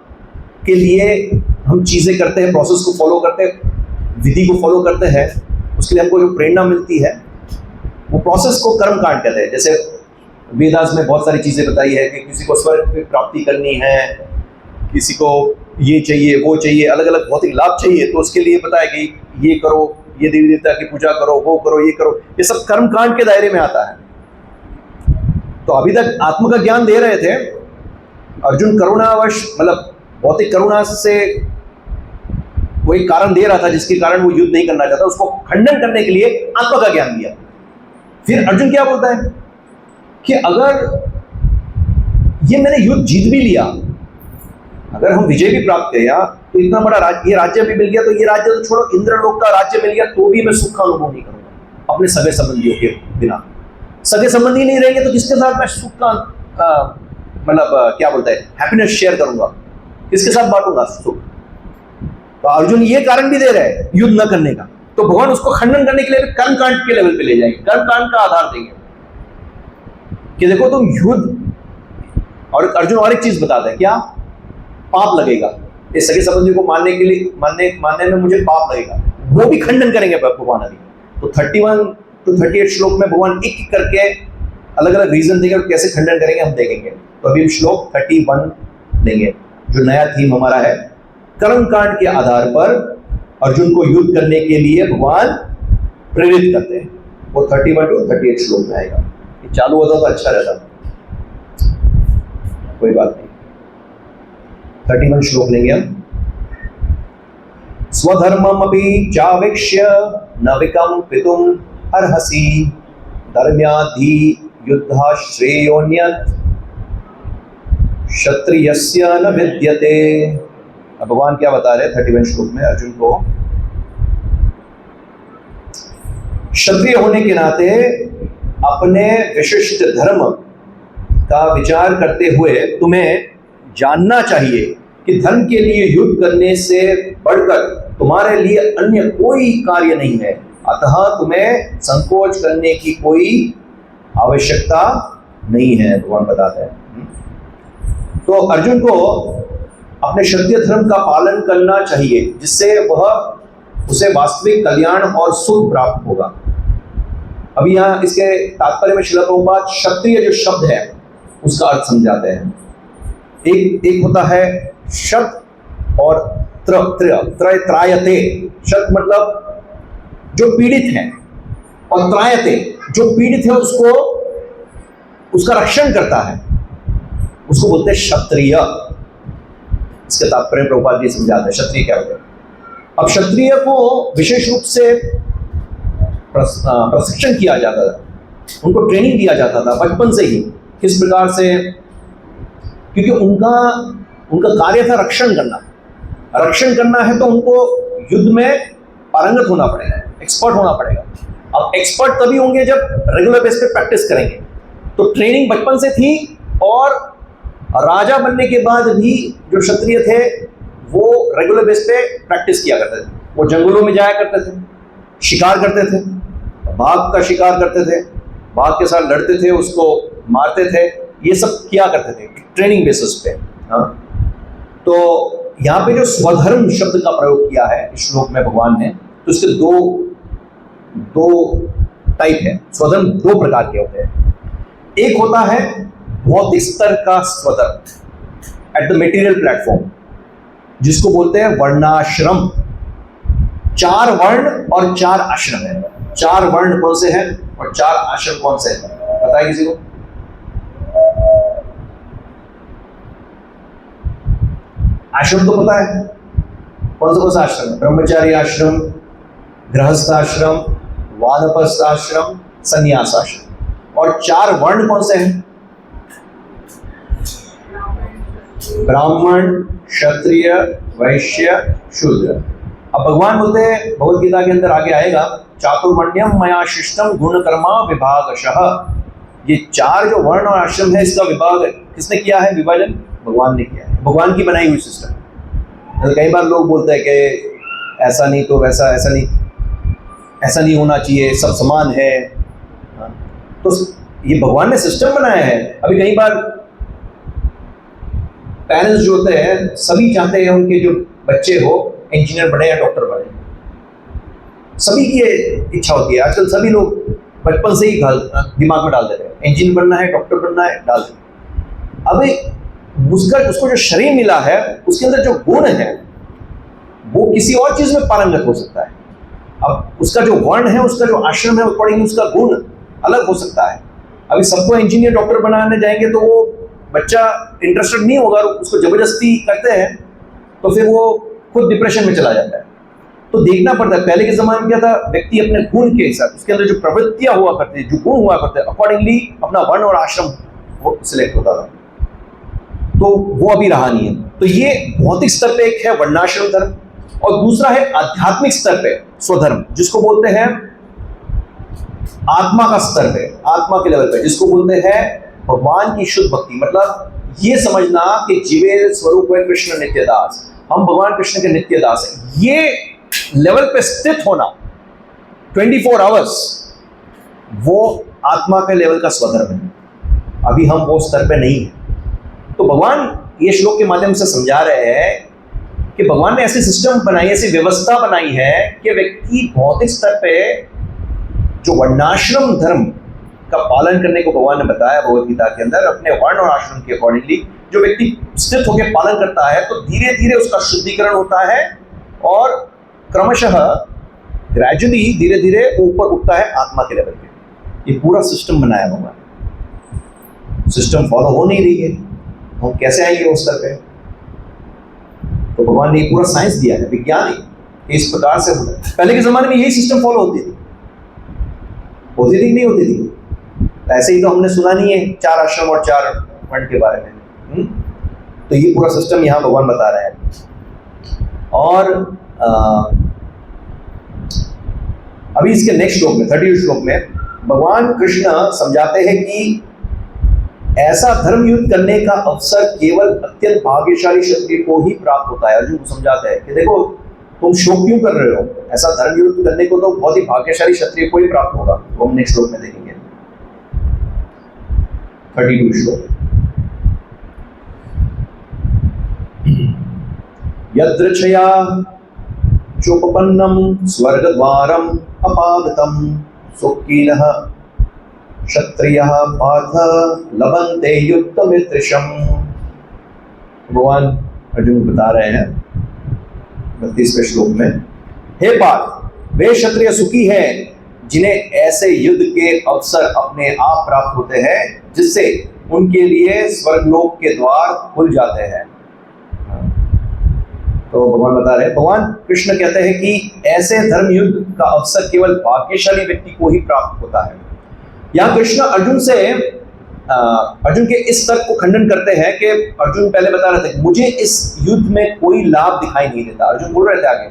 के लिए हम चीजें करते हैं, प्रोसेस को फॉलो करते हैं, विधि को फॉलो करते हैं, उसके लिए हमको जो प्रेरणा मिलती है वो प्रोसेस को कर्म कांड कहते हैं। जैसे वेदास में बहुत सारी चीजें बताई है कि किसी को स्वर्ग की प्राप्ति करनी है, किसी को ये चाहिए वो चाहिए, अलग अलग भौतिक लाभ चाहिए, तो उसके लिए बताया कि ये करो, ये देवी देवता की पूजा करो, वो करो, ये करो, ये सब कर्म कांड के दायरे में आता है। तो अभी तक आत्म का ज्ञान दे रहे थे अर्जुन, करुणावश मतलब भौतिक करुणा से वो एक कारण दे रहा था जिसके कारण वो युद्ध नहीं करना चाहता, उसको खंडन करने के लिए आत्मा का ज्ञान दिया। फिर अर्जुन क्या बोलता है कि अगर ये मैंने युद्ध जीत भी लिया, अगर हम विजय भी प्राप्त किया, तो इतना बड़ा राज्य, ये राज्य भी मिल गया, तो ये राज्य तो छोड़ो, इंद्रलोक का राज्य मिल गया तो भी मैं सुख का अनुभव नहीं करूंगा अपने सगे संबंधियों के बिना। सगे संबंधी नहीं रहेंगे तो किसके साथ मैं सुख का मतलब क्या बोलते हैं हैप्पीनेस शेयर करूंगा, किसके साथ बांटूंगा सुख? तो अर्जुन ये कारण भी दे रहे हैं युद्ध न करने का, तो भगवान उसको खंडन करने के लिए कर्म कांड के लेवल पे ले जाएंगे, कर्म कांड का आधार देंगे कि देखो तुम युद्ध, और अर्जुन और एक चीज बताता है, क्या? पाप लगेगा, ये सगे संबंधी को मानने के लिए मानने में मुझे पाप लगेगा, वो भी खंडन करेंगे भगवान अभी। तो 31 to 38 श्लोक में भगवान एक एक करके अलग अलग रीजन देंगे और कैसे खंडन करेंगे हम देखेंगे। तो अभी हम श्लोक 31 लेंगे, जो नया थीम हमारा है, कर्म कांड के आधार पर अर्जुन को युद्ध करने के लिए भगवान प्रेरित करते हैं। वो 31 to 38 श्लोक में आएगा। ये चालू होता तो अच्छा रहता, कोई बात नहीं। 31 श्लोक लेंगे हम। स्वधर्ममपि चावीक्ष्य न विकम्पितुम् अर्हसि धर्म्याद्धि युद्धाश्रेयोऽन्यत् क्षत्रियस्य न विद्यते। अब भगवान क्या बता रहे हैं 31 श्लोक में अर्जुन को? क्षत्रिय होने के नाते अपने विशिष्ट धर्म का विचार करते हुए तुम्हें जानना चाहिए कि धर्म के लिए युद्ध करने से बढ़कर तुम्हारे लिए अन्य कोई कार्य नहीं है, अतः तुम्हें संकोच करने की कोई आवश्यकता नहीं है, भगवान बताते हैं। तो अर्जुन को अपने क्षत्रिय धर्म का पालन करना चाहिए, जिससे वह उसे वास्तविक कल्याण और सुख प्राप्त होगा। अभी यहाँ इसके तात्पर्य में श्रील प्रभुपाद क्षत्रिय जो शब्द है उसका अर्थ समझाते हैं। एक होता है शत और त्रायते। शत मतलब जो पीड़ित है, और त्रायते जो पीड़ित है उसको उसका रक्षण करता है, उसको बोलते हैं क्षत्रिय। इसके तात्पर्य प्रभुपाद जी समझाते हैं क्षत्रिय क्या होता है। अब क्षत्रिय को विशेष रूप से प्रशिक्षण किया जाता था, उनको ट्रेनिंग दिया जाता था बचपन से ही, किस प्रकार से, क्योंकि उनका कार्य था रक्षण करना। रक्षण करना है तो उनको युद्ध में पारंगत होना पड़ेगा, एक्सपर्ट होना पड़ेगा। अब एक्सपर्ट तभी होंगे जब रेगुलर बेस पे प्रैक्टिस करेंगे। तो ट्रेनिंग बचपन से थी, और राजा बनने के बाद भी जो क्षत्रिय थे वो रेगुलर बेस पे प्रैक्टिस किया करते थे। वो जंगलों में जाया करते थे, शिकार करते थे, बाघ का शिकार करते थे, बाघ के साथ लड़ते थे, उसको मारते थे, ये सब किया करते थे ट्रेनिंग बेसिस पे। हाँ, तो यहाँ पे जो स्वधर्म शब्द का प्रयोग किया है इस श्लोक में भगवान ने, तो इसके दो टाइप है। स्वधर्म दो प्रकार के होते हैं। एक होता है भौतिक स्तर का स्वधर्म एट द मटेरियल प्लेटफॉर्म, जिसको बोलते हैं वर्णाश्रम। 4 वर्ण और 4 आश्रम है। 4 वर्ण कौन से हैं और 4 आश्रम कौन से हैं, पता है किसी को? आश्रम तो पता है, कौन सा आश्रम है? ब्रह्मचारी आश्रम, गृहस्थ आश्रम, वानप्रस्थ आश्रम, संन्यास आश्रम। और 4 वर्ण कौन से हैं? ब्राह्मण, क्षत्रिय, वैश्य, शूद्र। अब भगवान बोलते हैं भगवद गीता के अंदर आगे आएगा, चातुर्वर्ण्यम मया शिष्टम गुण कर्मा विभागशः। ये 4 जो वर्ण और आश्रम है, इसका विभाग किसने किया है? विभाजन भगवान ने किया है, भगवान की बनाई हुई सिस्टम। तो कई बार लोग बोलते हैं कि ऐसा नहीं तो वैसा, ऐसा नहीं होना चाहिए, सब समान है। तो ये भगवान ने सिस्टम बनाया है। अभी कई बार पेरेंट्स जो होते हैं सभी चाहते हैं उनके जो बच्चे हो इंजीनियर बने या डॉक्टर बने, सभी की ये इच्छा होती है। आजकल सभी लोग बचपन से ही दिमाग में डाल देते हैं, इंजीनियर बनना है, डॉक्टर बनना है, डाल देते हैं। अब उसको जो शरीर मिला है उसके अंदर जो गुण है वो किसी और चीज में पारंगत हो सकता है। अब उसका जो वर्ण है, उसका जो आश्रम है, अकॉर्डिंग उसका गुण अलग हो सकता है। अभी सबको इंजीनियर डॉक्टर बनाने जाएंगे तो वो बच्चा इंटरेस्टेड नहीं होगा, उसको जबरदस्ती करते हैं तो फिर वो खुद डिप्रेशन में चला जाता है। तो देखना पड़ता है, पहले के जमाने में क्या था, व्यक्ति अपने गुण के हिसाब, उसके अंदर जो प्रवृत्तियां हुआ करती है, जो गुण हुआ करते हैं, अकॉर्डिंगली अपना वर्ण और आश्रम वो सिलेक्ट होता था। तो वो अभी रहा नहीं है। तो ये भौतिक स्तर पे एक है वर्णाश्रम धर्म, और दूसरा है आध्यात्मिक स्तर पे स्वधर्म, जिसको बोलते हैं आत्मा का स्तर पे, आत्मा के लेवल पे, जिसको बोलते हैं भगवान की शुद्ध भक्ति। मतलब ये समझना कि जीवे स्वरूप है कृष्ण नित्य दास, हम भगवान कृष्ण के नित्य दास हैं। ये लेवल पे स्थित होना 24 आवर्स, वो आत्मा के लेवल का स्वधर्म है। अभी हम वो स्तर पे नहीं है। तो भगवान ये श्लोक के माध्यम से समझा रहे हैं कि भगवान ने ऐसी सिस्टम बनाई, ऐसी व्यवस्था बनाई है कि व्यक्ति भौतिक स्तर पे जो वर्णाश्रम धर्म का पालन करने को भगवान ने बताया भगवद गीता के अंदर, अपने वर्ण और आश्रम के अकॉर्डिंगली जो व्यक्ति स्थित होकर पालन करता है तो धीरे धीरे उसका शुद्धिकरण होता है और क्रमशः ग्रेजुअली धीरे धीरे ऊपर उठता है आत्मा के लेवल पे। ये पूरा सिस्टम बनाया भगवान। सिस्टम फॉलो हो नहीं रही है, हम कैसे आएंगे उस स्तर पे? तो भगवान ने पूरा साइंस दिया है, विज्ञान है, इस प्रकार से होता है। पहले के जमाने में यही सिस्टम फॉलो होती थी कि नहीं होती थी? ऐसे ही तो हमने सुना नहीं है 4 आश्रम और 4 वर्ण के बारे में। तो ये पूरा सिस्टम यहाँ भगवान बता रहे हैं। और अभी इसके नेक्स्ट श्लोक में 30 श्लोक में भगवान कृष्ण समझाते हैं कि ऐसा धर्म युद्ध करने का अवसर केवल अत्यंत भाग्यशाली क्षत्रिय को ही प्राप्त होता है। अर्जुन को समझाते हैं कि देखो तुम शोक क्यों कर रहे हो, ऐसा धर्म युद्ध करने को तो बहुत ही भाग्यशाली क्षत्रिय को ही प्राप्त होगा। तो हम नेक्स्ट श्लोक में देखेंगे 32 श्लोक। यदृच्छया चोपपन्नम स्वर्गद्वारम अपागतम सुखीनः क्षत्रियः पार्थ लभन्ते युक्तमिदृशम्। भगवान अर्जुन बता रहे हैं 32वें श्लोक में, हे पार्थ, वे क्षत्रिय सुखी हैं जिन्हें ऐसे युद्ध के अवसर अपने आप प्राप्त होते हैं जिससे उनके लिए स्वर्गलोक के द्वार खुल जाते हैं। तो भगवान बता रहे हैं, भगवान कृष्ण कहते हैं कि ऐसे धर्म युद्ध का अवसर केवल भाग्यशाली व्यक्ति को ही प्राप्त होता है। यहाँ कृष्ण अर्जुन के इस तर्क को खंडन करते हैं कि अर्जुन पहले बता रहे थे मुझे इस युद्ध में कोई लाभ दिखाई नहीं देता। अर्जुन बोल रहे थे आगे,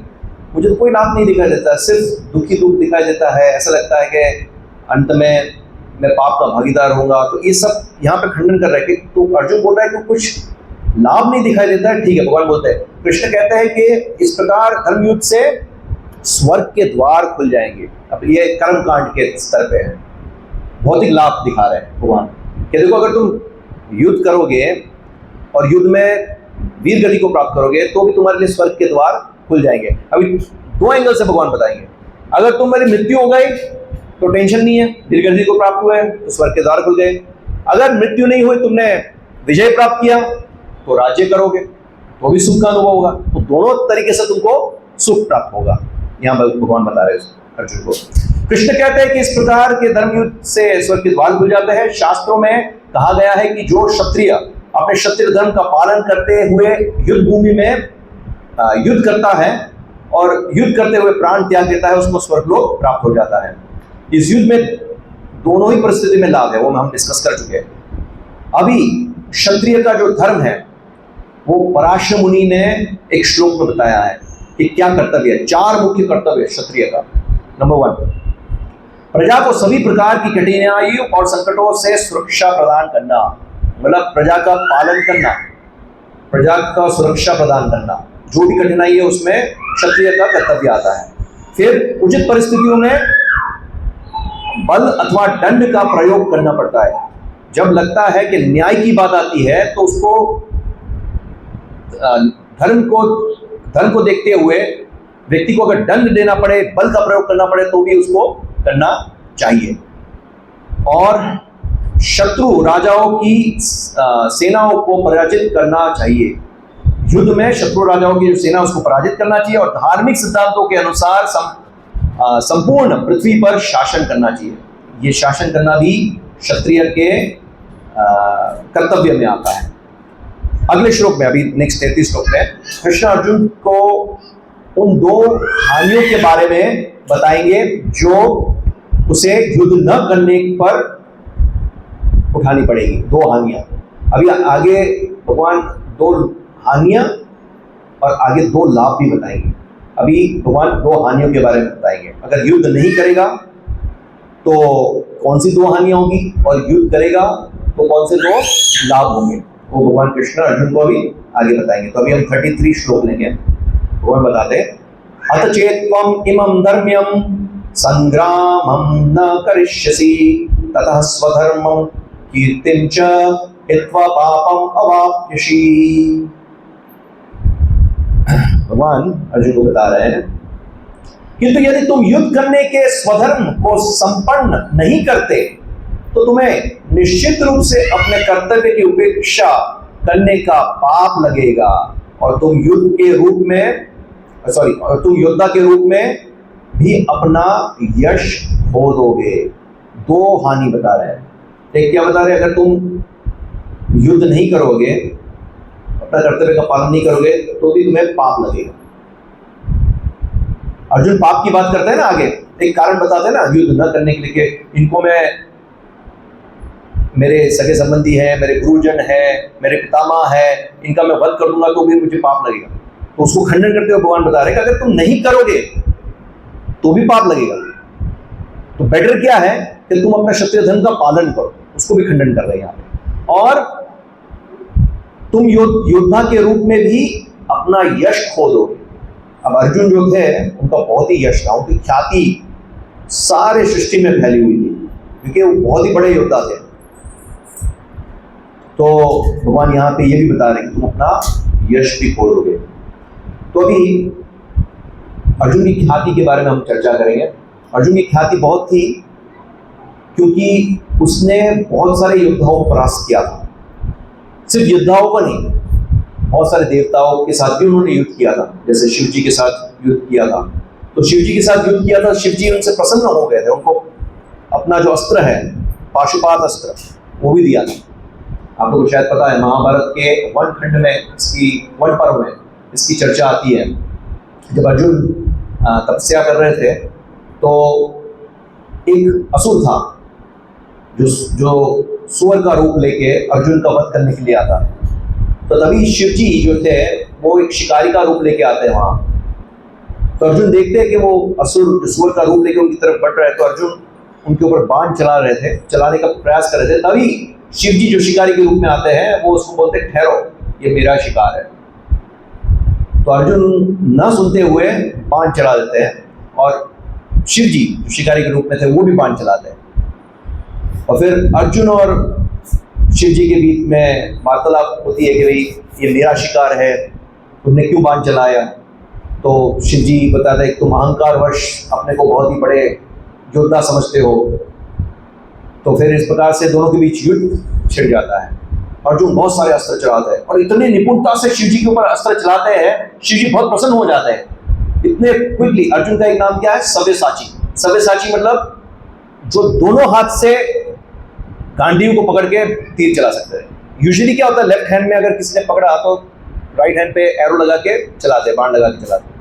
मुझे तो कोई लाभ नहीं दिखाई देता, सिर्फ दुखी दुख दिखाई देता है, ऐसा लगता है कि अंत में मैं पाप का भागीदार होऊंगा। तो ये सब यहाँ पे खंडन कर रहे हैं कि तो अर्जुन बोल रहा है कि कुछ लाभ नहीं दिखाई देता है। ठीक है, भगवान बोलते हैं, कृष्ण कहते हैं कि इस प्रकार धर्मयुद्ध से स्वर्ग के द्वार खुल जाएंगे। अब ये कर्म कांड के स्तर पे है, भौतिक लाभ दिखा रहे हैं भगवान कि देखो अगर तुम युद्ध करोगे और युद्ध में वीर गति को प्राप्त करोगे तो भी तुम्हारे लिए स्वर्ग के द्वार खुल जाएंगे। अभी दो एंगल से भगवान बताएंगे, अगर तुम्हारी मृत्यु हो गई तो टेंशन नहीं है, वीर गति को प्राप्त हुआ है तो स्वर्ग के द्वार खुल गए। अगर मृत्यु नहीं हुई, तुमने विजय प्राप्त किया तो राज्य करोगे तो भी सुख का अनुभव होगा। तो दोनों तरीके से तुमको सुख प्राप्त होगा, यहाँ भगवान बता रहे हैं अर्जुन को। कृष्ण कहते हैं कि इस प्रकार के धर्मयुद्ध से स्वर्ग के द्वार खुल जाते हैं। शास्त्रों में कहा गया है कि जो क्षत्रिय अपने क्षत्रिय धर्म का पालन करते हुए युद्ध भूमि में युद्ध करता है और युद्ध करते हुए प्राण त्याग देता है, उसको स्वर्गलोक प्राप्त हो जाता है। इस युद्ध में दोनों ही परिस्थिति में लाभ है, वो हम डिस्कस कर चुके हैं। अभी क्षत्रिय का जो धर्म है वो पराशर मुनि ने एक श्लोक में बताया है कि क्या कर्तव्य है। 4 मुख्य कर्तव्य क्षत्रिय का। नंबर 1, प्रजा को सभी प्रकार की कठिनाइयों और संकटों से सुरक्षा प्रदान करना, मतलब प्रजा का पालन करना, प्रजा का सुरक्षा प्रदान करना, जो भी कठिनाई है उसमें क्षत्रिय का कर्तव्य आता है। फिर उचित परिस्थितियों में बल अथवा दंड का प्रयोग करना पड़ता है। जब लगता है कि न्याय की बात आती है तो उसको धर्म को देखते हुए व्यक्ति को अगर दंड देना पड़े, बल का प्रयोग करना पड़े तो भी उसको करना चाहिए। और शत्रु राजाओं की सेनाओं को पराजित करना चाहिए। युद्ध में शत्रु राजाओं की जो सेना उसको पराजित करना चाहिए और धार्मिक सिद्धांतों के अनुसार संपूर्ण पृथ्वी पर शासन करना चाहिए। ये शासन करना भी क्षत्रिय के कर्तव्य में आता है। अगले श्लोक में, अभी नेक्स्ट 33 श्लोक में कृष्ण अर्जुन को उन 2 हानियों के बारे में बताएंगे जो उसे युद्ध न करने पर उठानी पड़ेगी। 2 हानियां। अभी आगे भगवान 2 हानियां और आगे 2 लाभ भी बताएंगे। अभी भगवान 2 हानियों के बारे में बताएंगे। अगर युद्ध नहीं करेगा तो कौन सी 2 हानियां होंगी और युद्ध करेगा तो कौन से 2 लाभ होंगे, वो भगवान कृष्ण अर्जुन को अभी आगे बताएंगे। तो अभी हम 33 श्लोक लेंगे। भगवान बताते हैं, अथ चेत्त्वम् इमं धर्म्यं संग्रामं न करिष्यसि ततः स्वधर्मं कीर्तिं च हित्वा पापम् अवाप्स्यसि। भगवान अर्जुन को बता रहे हैं, किंतु यदि तुम युद्ध करने के स्वधर्म को संपन्न नहीं करते तो तुम्हें निश्चित रूप से अपने कर्तव्य की उपेक्षा करने का पाप लगेगा और तुम तुम योद्धा के रूप में भी अपना यश खो दोगे। 2 हानि बता रहे हैं। एक क्या बता रहे हैं, अगर तुम युद्ध नहीं करोगे, अपना कर्तव्य का पालन नहीं करोगे तो भी तुम्हें पाप लगेगा। अर्जुन पाप की बात करते हैं ना, आगे एक कारण बताते हैं ना युद्ध न करने के लिए, इनको मैं, मेरे सगे संबंधी हैं, मेरे गुरुजन हैं, मेरे पितामह हैं, इनका मैं वध कर दूंगा तो भी मुझे पाप लगेगा। तो उसको खंडन करते हुए भगवान बता रहे हैं कि अगर तुम नहीं करोगे तो भी पाप लगेगा। तो बेटर क्या है कि तुम अपना क्षत्रिय धर्म का पालन करो, उसको भी खंडन कर रहे हैं यहाँ पे। और तुम योद्धा के रूप में भी अपना यश खो दोगे। अब अर्जुन जो थे उनका बहुत ही यश था, उनकी ख्याति सारे सृष्टि में फैली हुई थी क्योंकि वो बहुत ही बड़े योद्धा थे। तो भगवान यहाँ पे ये भी बता रहे हैं कि तुम अपना यश भी खो दोगे। तो अभी अर्जुन की ख्याति के बारे में हम चर्चा करेंगे। अर्जुन की ख्याति बहुत ही क्योंकि उसने बहुत सारे योद्धाओं को परास्त किया था। सिर्फ योद्धाओं को नहीं, बहुत सारे देवताओं के साथ भी उन्होंने युद्ध किया था। जैसे शिव जी के साथ युद्ध किया था, तो शिव जी के साथ युद्ध किया था, शिव जी उनसे प्रसन्न हो गए थे, उनको अपना जो अस्त्र है पाशुपात अस्त्र वो भी दिया था। आपको तो शायद पता है, महाभारत के वन खंड में इसकी, वन पर्व में इसकी चर्चा आती है। जब अर्जुन तपस्या कर रहे थे तो एक असुर था जो सुअर का रूप लेके अर्जुन का वध करने के लिए आता। तो तभी शिव जी जो थे वो एक शिकारी का रूप लेके आते हैं वहाँ। तो अर्जुन देखते हैं कि वो असुर जो सुअर का रूप लेके उनकी तरफ बढ़ रहे हैं, तो अर्जुन उनके ऊपर बाण चला रहे थे, चलाने का प्रयास कर रहे थे। तभी शिव जी जो शिकारी के रूप में आते हैं वो उसको बोलते हैं, ठहरो, ये मेरा शिकार है। तो अर्जुन न सुनते हुए बाण चला देते हैं और शिव जी जो शिकारी के रूप में थे वो भी बाण चलाते हैं। और फिर अर्जुन और शिव जी के बीच में वार्तालाप होती है कि भाई ये मेरा शिकार है, तुमने क्यों बाण चलाया। तो शिव जी बताते हैं, तुम अहंकारवश अपने को बहुत ही बड़े योद्धा समझते हो। तो फिर इस प्रकार से दोनों के बीच युद्ध छिड़ जाता है। अर्जुन बहुत सारे अस्त्र चलाते हैं और इतनी निपुणता से शिव जी के ऊपर अस्त्र चलाते हैं, शिव जी बहुत प्रसन्न हो जाते हैं इतने क्विकली। अर्जुन का एक नाम क्या है, सव्यसाची। सव्यसाची मतलब जो दोनों हाथ से गांडीव को पकड़ के तीर चला सकते हैं। यूजुअली क्या होता है, लेफ्ट हैंड में अगर किसी ने पकड़ा तो राइट हैंड पे एरो लगा के चलाते, बाण लगा के चलाते।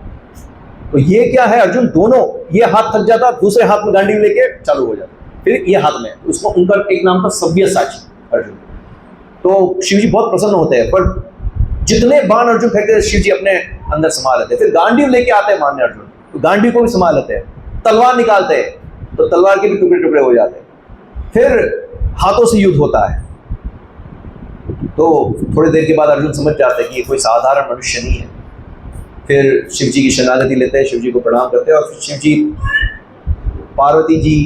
तो ये क्या है, अर्जुन दोनों, ये हाथ थक जाता, दूसरे हाथ में गांडीव लेके चालू हो जाता, फिर ये हाथ में, उसको उनका एक नाम था सव्यसाची अर्जुन। तो शिव जी बहुत प्रसन्न होते हैं, पर जितने बाण अर्जुन फेंकते थे शिव जी अपने अंदर संभाल लेते। फिर गांडीव लेके आते हैं मारने अर्जुन, तो गांडीव को भी संभाल लेते हैं। तलवार निकालते हैं तो तलवार के भी टुकड़े टुकड़े हो जाते हैं। फिर हाथों से युद्ध होता है। तो थोड़ी देर के बाद अर्जुन समझ जाते हैं कि ये कोई साधारण मनुष्य नहीं है। फिर शिव जी की शरणागति लेते हैं, शिव जी को प्रणाम करते हैं और फिर शिव जी पार्वती जी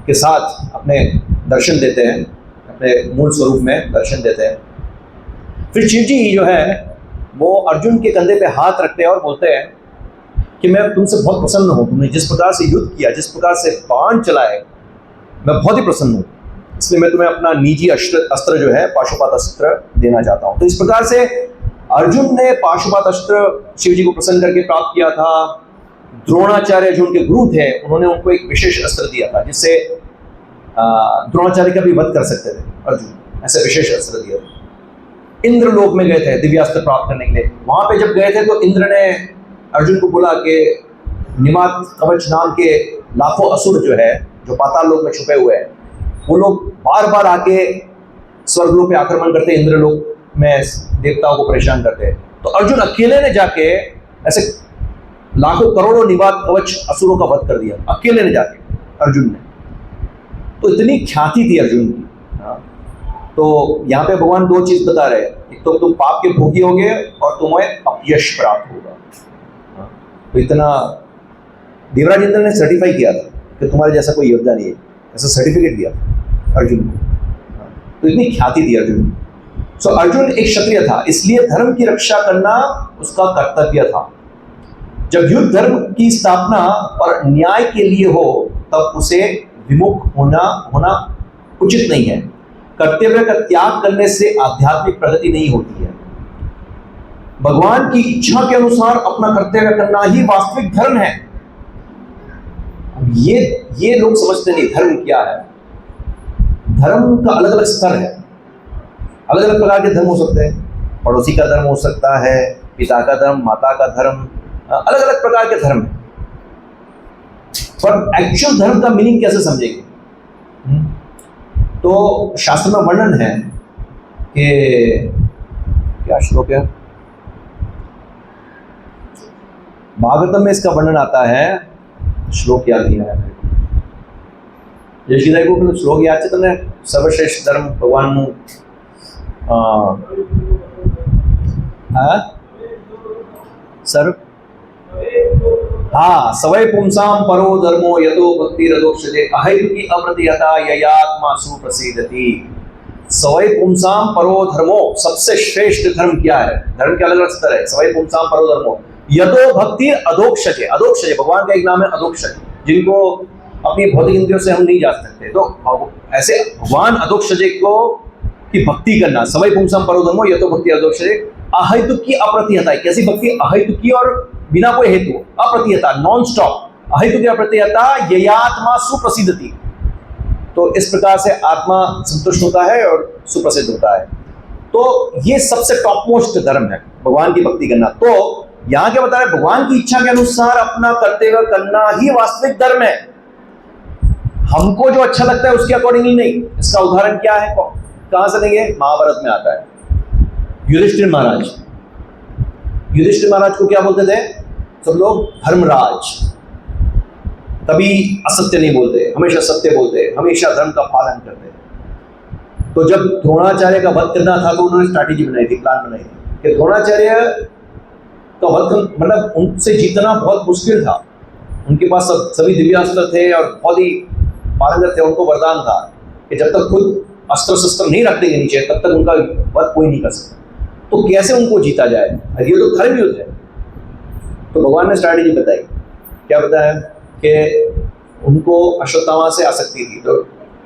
के साथ अपने दर्शन देते हैं, अपने मूल स्वरूप में दर्शन देते हैं। फिर शिव जी जो है वो अर्जुन के कंधे पे हाथ रखते हैं और बोलते हैं कि मैं तुमसे बहुत प्रसन्न हूँ, तुमने जिस प्रकार से युद्ध किया, जिस प्रकार से बाण चलाए, मैं बहुत ही प्रसन्न हूँ, इसलिए मैं तुम्हें अपना निजी अस्त्र जो है पाशुपात अस्त्र देना चाहता हूँ। तो इस प्रकार से अर्जुन ने पाशुपात अस्त्र शिव जी को प्रसन्न करके प्राप्त किया था। द्रोणाचार्य जो उनके गुरु थे, उन्होंने उनको एक विशेष अस्त्र दिया था जिससे द्रोणाचार्य का भी वध कर सकते थे अर्जुन, ऐसे विशेष अस्त्र दिया था। इंद्र लोक में गए थे दिव्यास्त्र प्राप्त करने के लिए। वहां पे जब गए थे तो इंद्र ने अर्जुन को बोला कि निमात कवच नाम के लाखों असुर जो है, जो पाताल लोक में छुपे हुए हैं, वो लोग बार बार आके स्वर्गलोक पे आक्रमण करते, इंद्रलोक में देवताओं को परेशान करते। तो अर्जुन अकेले ने जाके ऐसे लाखों करोड़ों निवात कवच असुरों का वध कर दिया, अकेले ने जाके अर्जुन ने। तो इतनी ख्याति थी अर्जुन की। तो यहाँ पे भगवान दो चीज बता रहे हैं, एक तो तुम पाप के भोगी होगे और तुम्हें अपयश प्राप्त होगा। तो इतना देवराज इंद्र ने सर्टिफाई किया था कि तुम्हारे जैसा कोई योद्धा नहीं है, ऐसा सर्टिफिकेट दिया अर्जुन को। तो इतनी ख्याति थी अर्जुन की। सो अर्जुन एक क्षत्रिय था, इसलिए धर्म की रक्षा करना उसका कर्तव्य था। जब युद्ध धर्म की स्थापना और न्याय के लिए हो तब उसे विमुख होना उचित नहीं है। कर्तव्य का त्याग करने से आध्यात्मिक प्रगति नहीं होती है। भगवान की इच्छा के अनुसार अपना कर्तव्य करना ही वास्तविक धर्म है। ये लोग समझते नहीं धर्म क्या है। धर्म का अलग अलग स्तर है, अलग अलग प्रकार के धर्म हो सकते हैं। पड़ोसी का धर्म हो सकता है, पिता का धर्म, माता का धर्म, अलग अलग प्रकार के धर्म है। पर एक्चुअल धर्म का मीनिंग कैसे समझेंगे? तो शास्त्र में वर्णन है कि क्या श्लोक है, भागवतम में इसका वर्णन आता है। श्लोक याद नहीं है यशगिदाई को, श्लोक याद है तने सर्वश्रेष्ठ धर्म भगवान सर्व हाँ सवै पुंसाम परो धर्मो यतो भक्ति रदोक्षते अहैतुकी अमृतयता ययात्मा सुप्रसीदति। सवै पुंसाम परो धर्मो, सबसे श्रेष्ठ धर्म क्या है? धर्म के अलग अलग स्तर है। सवै पुंसाम परो धर्मो यतो भक्ति अधोक्षते। अधोक्षते भगवान का एक नाम है अधोक्षते, जिनको अपनी भौतिक इंद्रियों से हम नहीं जा सकते। तो ऐसे भगवान अधोक्षजे को की भक्ति करना, सवै पुंसम परो धर्मो ये तो भक्ति अधोक्षजे, अहेतुक की अप्रतिहता है। कैसी भक्ति? अहेतुक की और बिना कोई हेतु, अप्रतिहता, नॉन स्टॉप, अहेतुक की अप्रतिहता, ययात्मा सुप्रसिद्धति। तो इस प्रकार से आत्मा संतुष्ट होता है और सुप्रसिद्ध होता है। तो ये सबसे टॉप मोस्ट धर्म है, भगवान की भक्ति करना। तो यहां क्या बता रहे, भगवान की इच्छा के अनुसार अपना कर्तव्य करना ही वास्तविक धर्म है। हमको जो अच्छा लगता है उसके अकॉर्डिंगली नहीं। इसका उदाहरण क्या है, कहां से लेंगे? महाभारत में आता है। युधिष्ठिर महाराज, युधिष्ठिर महाराज को क्या बोलते थे सब लोग? धर्मराज। कभी असत्य नहीं बोलते, हमेशा सत्य बोलते, हमेशा धर्म का पालन करते। तो जब द्रोणाचार्य का वध करना था तो उन्होंने स्ट्रैटेजी बनाई थी, प्लान बनाई थी कि द्रोणाचार्य का वध मतलब उनसे जीतना बहुत मुश्किल था। उनके पास सभी दिव्यास्त्र थे और बहुत ही पारंगत थे। उनको वरदान था कि जब तक खुद अस्त्र शस्त्र नहीं रख देंगे नीचे तब तक उनका वध कोई नहीं कर सकता। तो कैसे उनको जीता जाए? ये तो धर्म युद्ध है। तो भगवान ने स्ट्रैटेजी बताई। क्या बताया? कि उनको अश्वत्थामा से आसक्ति थी। तो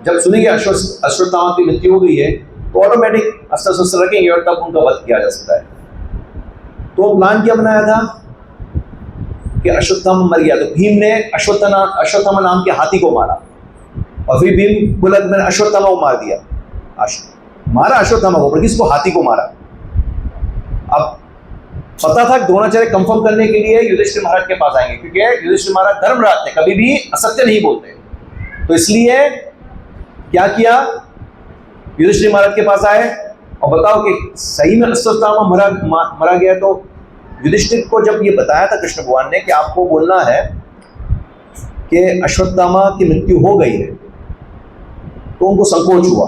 जब सुनेंगे अश्वत्थामा की मृत्यु हो गई है तो ऑटोमेटिक अस्त्र शस्त्र रखेंगे और तब उनका वध किया जा सकता है। तो प्लान क्या बनाया था कि अश्वत्थामा मर गया तो भीम ने अश्वत्थामा नाम के हाथी को मारा और फिर भीम बोला कि मैंने अश्वत्थामा को मार दिया। मारा अश्वत्थामा को, पर किसको? हाथी को मारा। अब पता था द्रोणाचार्य कंफर्म करने के लिए युधिष्ठिर महाराज के पास आएंगे, क्योंकि युधिष्ठिर महाराज धर्मराज थे, कभी भी असत्य नहीं बोलते। तो इसलिए क्या किया, युधिष्ठिर महाराज के पास आए और बताओ कि सही में अश्वत्थामा मरा गया। तो युधिष्ठिर को जब ये बताया था कृष्ण भगवान ने कि आपको बोलना है कि अश्वत्थामा की मृत्यु हो गई है, तो उनको संकोच हुआ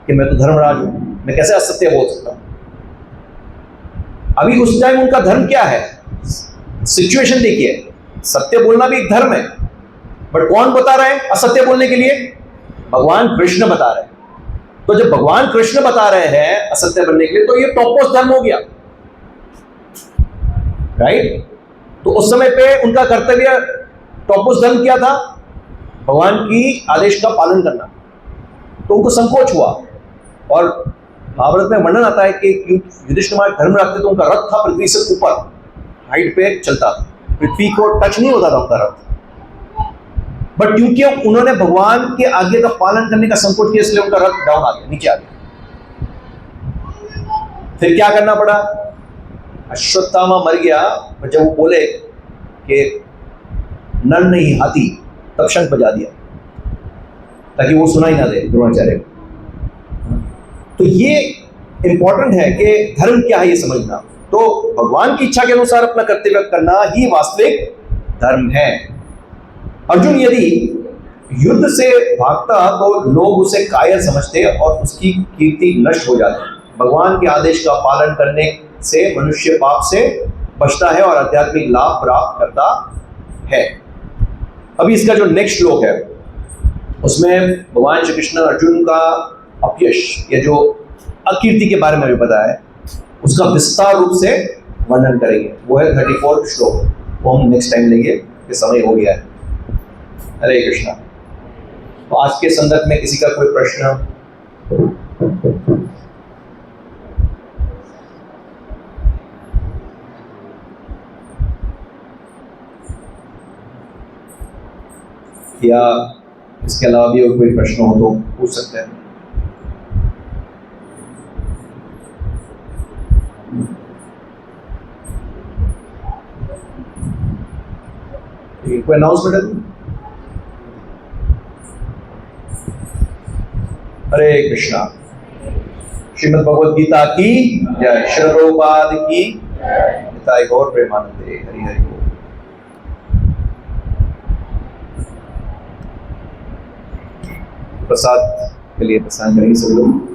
कि मैं तो धर्मराज हूं, मैं कैसे असत्य बोल सकता हूं। अभी उस टाइम उनका धर्म क्या है, सिचुएशन देखिए। सत्य बोलना भी एक धर्म है, बट कौन बता रहे हैं असत्य बोलने के लिए? भगवान कृष्ण बता रहे हैं। तो जब भगवान कृष्ण बता रहे हैं असत्य बनने के लिए, तो ये टॉपोस धर्म हो गया, राइट? तो उस समय पे उनका कर्तव्य टॉपोस धर्म क्या था? भगवान की आदेश का पालन करना। तो उनको संकोच हुआ। और महाभारत में वर्णन आता है कि युधिष्ठिर महाराज धर्म रखते तो उनका रथ था पृथ्वी से ऊपर हाइट पे चलता था, पृथ्वी को टच नहीं होता था उनका रथ। बट क्योंकि उन्होंने भगवान के आज्ञा का पालन करने का संकोच किया, इसलिए उनका रथ डाउन आ गया, नीचे आ गया। फिर क्या करना पड़ा? अश्वत्थामा मर गया, और जब वो बोले कि नर नहीं हाथी, तब शंख बजा दिया ताकि वो सुनाई ना दे द्रोणाचार्य को। तो ये इंपॉर्टेंट है कि धर्म क्या है ये समझना। तो भगवान की इच्छा के अनुसार अपना कर्तव्य करना ही वास्तविक धर्म है। अर्जुन यदि युद्ध से भागता तो लोग उसे कायर समझते और उसकी कीर्ति नष्ट हो जाती। भगवान के आदेश का पालन करने से मनुष्य पाप से बचता है और आध्यात्मिक लाभ प्राप्त करता है। अभी इसका जो नेक्स्ट श्लोक है उसमें भगवान श्री कृष्ण अर्जुन का अपयश या जो अकीर्ति के बारे में भी बताया है, उसका विस्तार रूप से वर्णन करेंगे। वो है 34 श्लोक, वो हम नेक्स्ट टाइम लेंगे, कि समय हो गया है। हरे कृष्णा। तो आज के संदर्भ में किसी का कोई प्रश्न? या इसके अलावा भी और कोई प्रश्न हो तो पूछ सकते हैं। कोई अनाउंसमेंट है? हरे कृष्णा। श्रीमद् भगवद गीता की जय। श्री प्रभुपाद की जय। गौर प्रेमानंदे। हरि हरि बोल। प्रसाद के लिए प्रस्थान करेंगे सभी लोग।